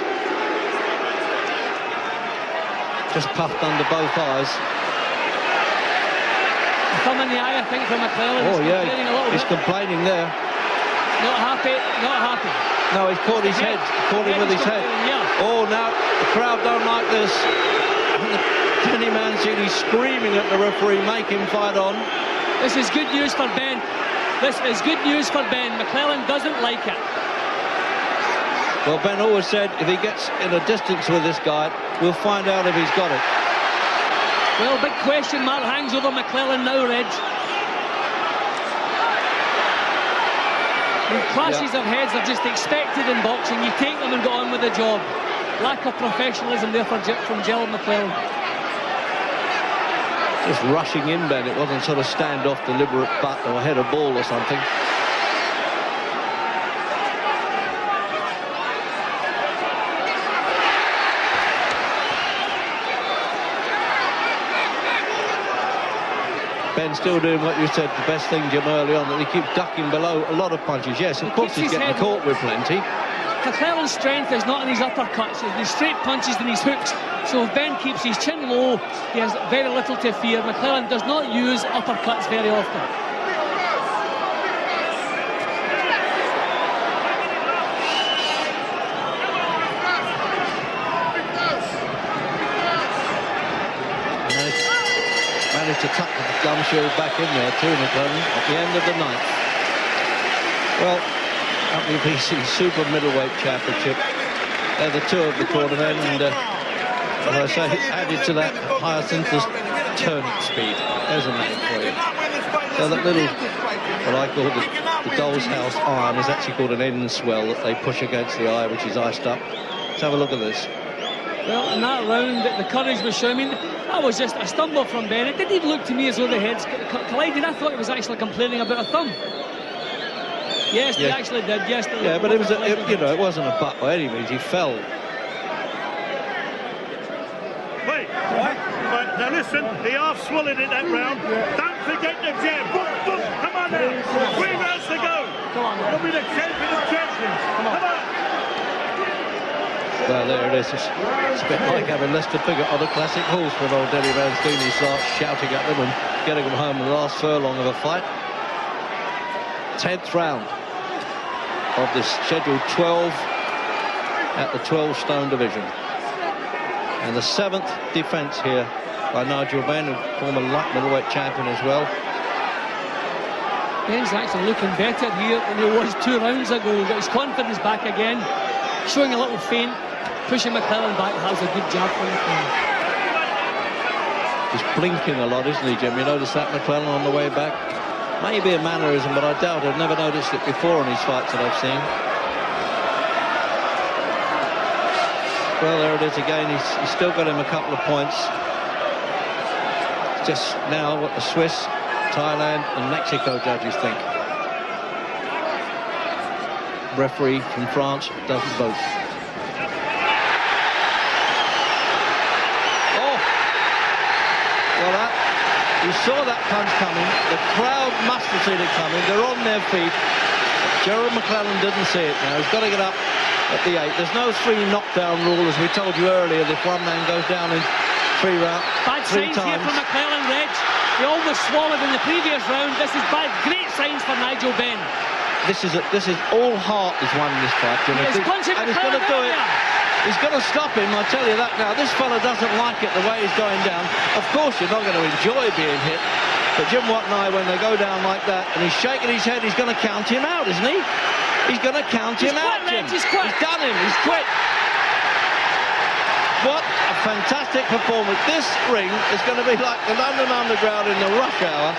Just puffed under both eyes. Thumb in the eye, I think, from McClellan. Oh, yeah, he's complaining there. Not happy, not happy. No, he's caught his head, caught him with his head. Yeah. Oh, now the crowd don't like this. Kenny Mancini screaming at the referee, make him fight on. This is good news for Ben. This is good news for Ben. McClellan doesn't like it. Well, Ben always said if he gets in a distance with this guy, we'll find out if he's got it. Well, big question mark hangs over McClellan now, Reg. When clashes of heads are just expected in boxing, you take them and go on with the job. Lack of professionalism there from Gerald McClellan. Just rushing in, Ben. It wasn't sort of stand-off, deliberate butt or head of ball or something. Ben still doing what you said, the best thing, Jim, early on, that he keeps ducking below a lot of punches. Yes, of course he's getting caught with plenty. McClellan's strength is not in his uppercuts, it's his straight punches and his hooks. So if Ben keeps his chin low, he has very little to fear. McClellan does not use uppercuts very often. Managed to tuck the gum shield back in there too, McClellan, at the end of the ninth. Well, WBC Super Middleweight Championship. They're the two of the tournament, and as I say, added to that, Hyacinthus turning speed. There's a name for you. So that little, what I call the doll's house iron, is actually called an end swell that they push against the eye, which is iced up. Let's have a look at this. Well, in that round, the courage was shown. I mean, that was just a stumble from Ben. It didn't even look to me as though the heads collided. I thought he was actually complaining about a thumb. Yes, they actually did. Yes, yeah, but it was, you know, it wasn't a butt by any means. He fell. Wait, right, now listen, he half swallowed it that round. Don't forget the jab. Boom, boom. Come on now. 3 rounds to go. Come on, you'll be the champion of champions. Come on. Well, there it is. It's a bit like having Lester Piggott on a classic horse when old Denny Mancini starts shouting at them and getting them home in the last furlong of a fight. 10th round of this scheduled 12 at the 12-stone division. And the 7th defence here by Nigel Benn, former light middleweight champion as well. Ben's actually looking better here than he was 2 rounds ago. He's got his confidence back again, showing a little feint, pushing McClellan back. That was a good job from McClellan. He's blinking a lot, isn't he, Jim? You notice that, McClellan, on the way back? Maybe a mannerism, but I doubt I've never noticed it before in his fights that I've seen. Well, there it is again. He's still got him a couple of points. It's just now what the Swiss, Thailand and Mexico judges think. Referee from France doesn't vote. Oh! Well, you saw that punch coming. The crowd must have seen it coming. They're on their feet. Gerald McClellan didn't see it now. He's got to get up at the 8. There's no 3 knockdown rule, as we told you earlier. If one man goes down in 3 rounds, bad signs here for McClellan, Reg. He almost swallowed in the previous round. This is bad. Great signs for Nigel Benn. This is all heart is won in this fight, Jim. He's punching and he's going to do it. He's going to stop him, I tell you that now. This fella doesn't like it the way he's going down. Of course, you're not going to enjoy being hit. But Jim Watt and I, when they go down like that, and he's shaking his head, he's going to count him out, isn't he? He's going to count him out, Jim. He's done him. He's quit. What a fantastic performance. This ring is going to be like the London Underground in the rush hour.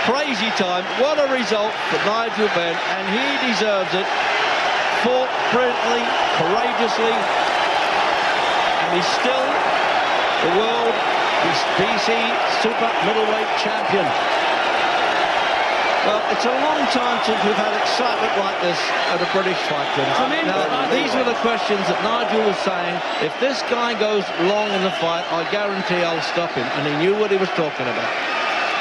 Crazy time. What a result for Nigel Benn, and he deserves it. Fought brilliantly, courageously, and he's still the world BC Super Middleweight Champion. Well, it's a long time since we've had excitement like this at a British fight. Now, these were the questions that Nigel was saying. If this guy goes long in the fight, I guarantee I'll stop him. And he knew what he was talking about.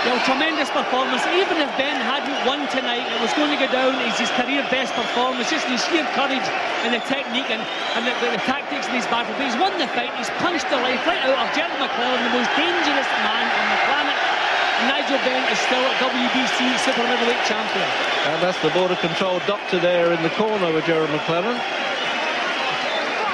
Well, tremendous performance. Even if Ben hadn't won tonight, it was going to go down as his career best performance. Just his sheer courage and the technique and the tactics in his battle. But he's won the fight. He's punched the life right out of Gerald McClellan, the most dangerous man on the planet. Nigel Benn is still a WBC Super Middleweight champion. And that's the border control doctor there in the corner with Gerald McClellan.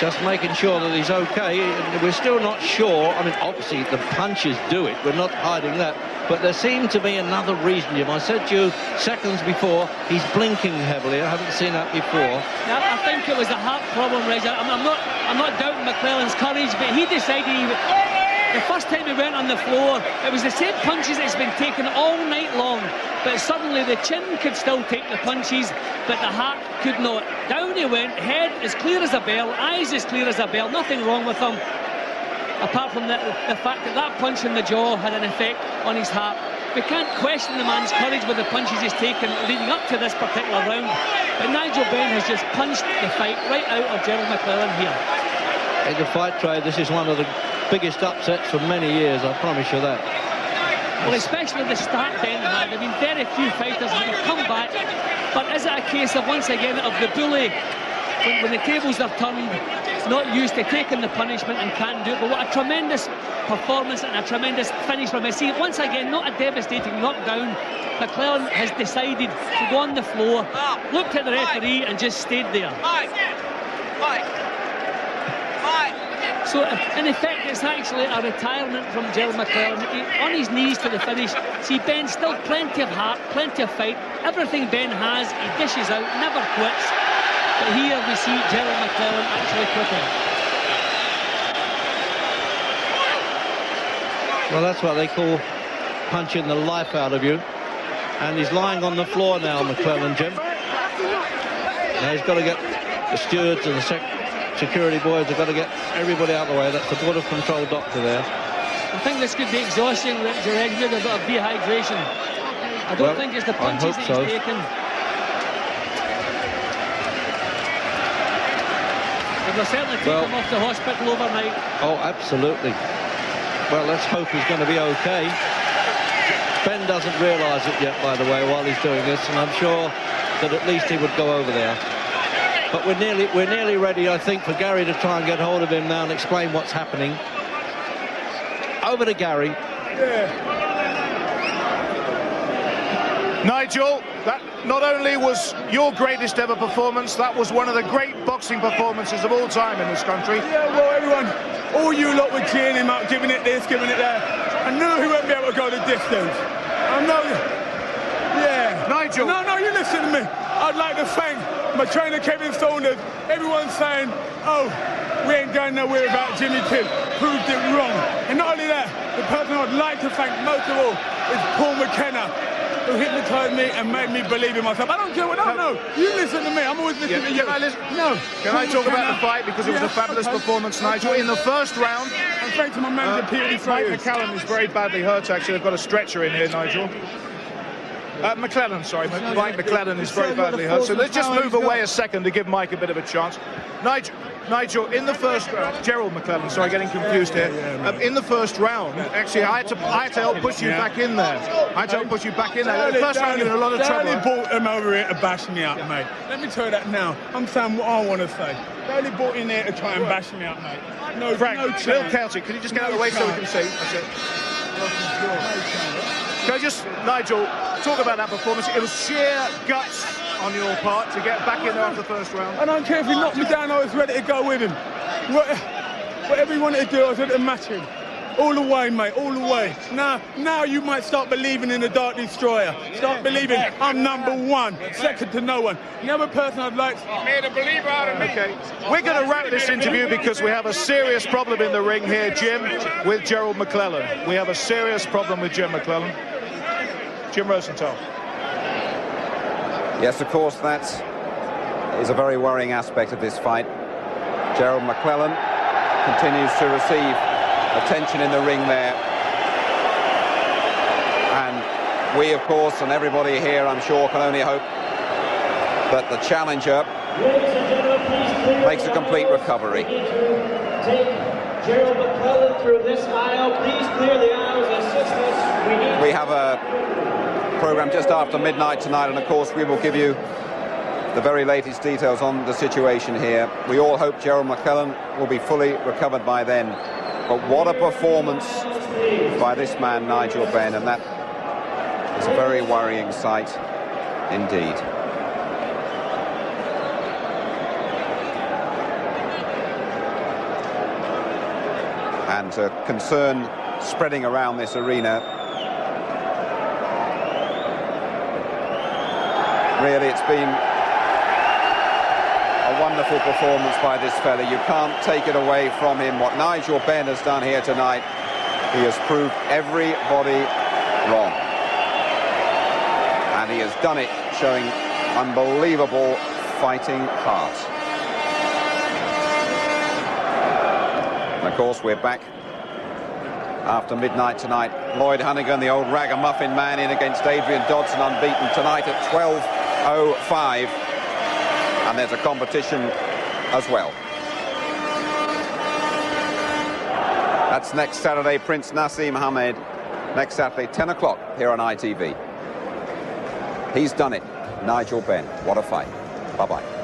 Just making sure that he's okay. We're still not sure. I mean, obviously, the punches do it. We're not hiding that. But there seemed to be another reason, Jim. I said to you seconds before, he's blinking heavily. I haven't seen that before. Now, I think it was a heart problem, Reg. I'm not doubting McClellan's courage, but he decided the first time he went on the floor, it was the same punches that's been taken all night long. But suddenly the chin could still take the punches, but the heart could not. Down he went, head as clear as a bell, eyes as clear as a bell, nothing wrong with him. Apart from the fact that punch in the jaw had an effect. on his heart. We can't question the man's courage with the punches he's taken leading up to this particular round, but Nigel Benn has just punched the fight right out of Gerald McClellan here. In the fight trade, this is one of the biggest upsets for many years, I promise you that. Well, especially the start Ben had. I mean, very few fighters have come back, but is it a case of, once again, of the bully, when the tables are turned, not used to taking the punishment and can't do it? But what a tremendous performance and a tremendous finish from his. See, once again, not a devastating knockdown. McClellan has decided to go on the floor, looked at the referee and just stayed there. So, in effect, it's actually a retirement from Gerald McClellan. On his knees to the finish. See, Ben still plenty of heart, plenty of fight. Everything Ben has, he dishes out, never quits. But here we see Gerald McClellan actually quitting. Well, that's what they call punching the life out of you. And he's lying on the floor now, McClellan, Jim. Now he's got to get the stewards and the security boys have got to get everybody out of the way. That's the Board of Control doctor there. I think this could be exhausting, Gerard, with a bit of dehydration. I don't think it's the punches that he's taken. But they'll certainly take him off to hospital overnight. Oh, absolutely. Well, let's hope he's going to be okay. Ben doesn't realise it yet, by the way, while he's doing this, and I'm sure that at least he would go over there. But we're nearly ready, I think, for Gary to try and get hold of him now and explain what's happening. Over to Gary. Nigel, that not only was your greatest ever performance, that was one of the great boxing performances of all time in this country. Yeah, well, everyone, all you lot were cheering him up, giving it this, giving it that. I knew he wouldn't be able to go the distance. I know. Yeah. Nigel. No, you listen to me. I'd like to thank my trainer, Kevin Saunders. Everyone's saying, oh, we ain't going nowhere without Jimmy Kidd. Proved it wrong. And not only that, the person I'd like to thank most of all is Paul McKenna, who hypnotised me and made me believe in myself. I don't care what I don't know. You listen to me. I'm always listening to you. Can I talk about the fight? Because it was a fabulous performance, Nigel. In the first round, and thanks to my manager, Peter Mike McClellan is very badly hurt, actually. They've got a stretcher in here, Nigel. McClellan, sorry. Mike McClellan is very badly hurt. So let's just move away a second to give Mike a bit of a chance. Nigel, in the first round, Gerald McClellan, sorry, getting confused here. In the first round, actually, I had to help push you back in there. I had to help push you back in there. The first round, you were in a lot of trouble. They only brought him over here to bash me up, mate. Let me tell you that now. I'm saying what I want to say. They only brought in here to try and bash me up, mate. No, Frank, no chance. Bill Kelty, can you just get out of the way so we can see? That's it. Can I just, Nigel, talk about that performance? It was sheer guts on your part to get back in there after the first round. I don't care if he knocked me down, I was ready to go with him. Whatever he wanted to do, I was ready to match him. All the way, mate, all the way. Now you might start believing in the Dark Destroyer. Start believing I'm #1, second to no one. The other person I'd like... Made a believer out of me. Okay, we're going to wrap this interview because we have a serious problem in the ring here, Jim, with Gerald McClellan. We have a serious problem with Jim McClellan. Jim Rosenthal. Yes, of course, that is a very worrying aspect of this fight. Gerald McClellan continues to receive attention in the ring there. And we, of course, and everybody here, I'm sure, can only hope that the challenger makes a complete recovery. Take Gerald McClellan through this aisle. Please clear the aisles, assistants. We have a program just after midnight tonight, and of course we will give you the very latest details on the situation here. We all hope Gerald McClellan will be fully recovered by then. But what a performance by this man, Nigel Benn, and that is a very worrying sight indeed. And concern spreading around this arena. Really, it's been a wonderful performance by this fella. You can't take it away from him. What Nigel Benn has done here tonight, he has proved everybody wrong. And he has done it showing unbelievable fighting heart. And of course, we're back after midnight tonight Lloyd Hunnigan, the old ragamuffin man, in against Adrian Dodson, unbeaten tonight at 12:05. And there's a competition as well. That's next Saturday, Prince Nassim Hamed. Next Saturday, 10 o'clock here on ITV. He's done it. Nigel Benn. What a fight. Bye-bye.